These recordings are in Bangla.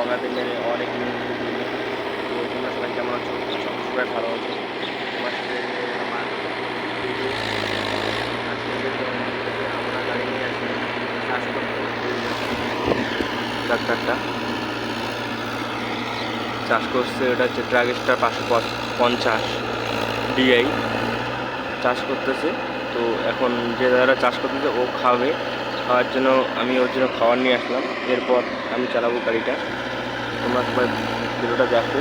বাংলাতে মেরে অনেক দিন। তো তোমরা সবাই কেমন আছো? সবাই ভালো আছো? তোমার সাথে আমার ভিডিও আজকে আমরা গাড়ি নিয়ে আসি চাষ করতে। ডাক্তারটা চাষ করছে, এটা হচ্ছে ট্রাক স্টার 550 ডিআই চাষ করতেছে। তো এখন যে দাদারা চাষ করতেছে ও খাওয়ার জন্য আমি ওর জন্য খাবার নিয়ে আসলাম। এরপর আমি চালাবো গাড়িটা। তোমরা সবাই ভিডিওটা দেখো,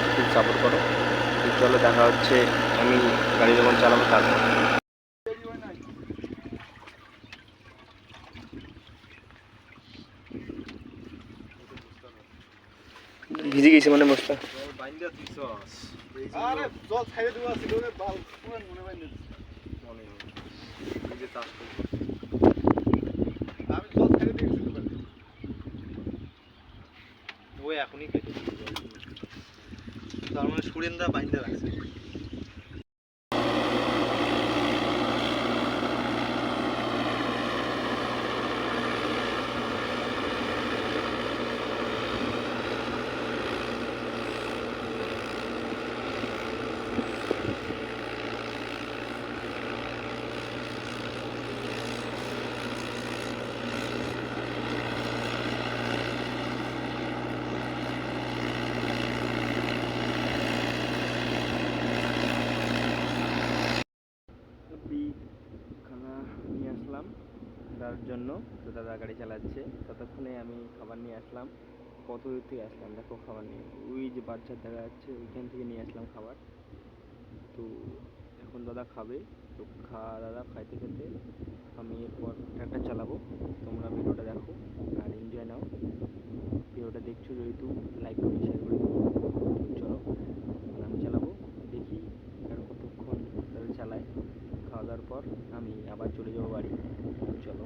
একটু সাপোর্ট করো। চলো দেখা হচ্ছে আমি গাড়ি যখন চালাবো তারপর। ভিজে গেছে মানে বস্তা। আরে জল ছাইড়ে দেওয়া ছিল রে বাল পুরো মনে হয় না মনে এই যে চাষ করি আমি জল ছাইড়ে দিয়েছি তো বলে ওই এখনই কেটে দিয়েছি তার মানে সুরেন্দা বাইন্দা রাখছে খানা নিয়ে আসলাম তার জন্য। তো দাদা গাড়ি চালাচ্ছে, ততক্ষণে আমি খাবার নিয়ে আসলাম। কত দূর থেকে আসলাম দেখো খাবার নিয়ে, ওই যে বাচ্চা দেখা যাচ্ছে ওইখান থেকে নিয়ে আসলাম খাবার। তো এখন দাদা খাবে। তো দাদা খাইতে খেতে আমি এরপর ট্রাক্টর চালাবো। তোমরা ভিডিওটা দেখো আর এনজয় নাও। ভিডিওটা দেখছো যেহেতু লাইক করে শেয়ার করে দেবো। চলো আমি চালাবো, দেখি আর কতক্ষণ চালায়। খাওয়া দাওয়ার পর আমি আবার চলে যাবো বাড়ি। চলো।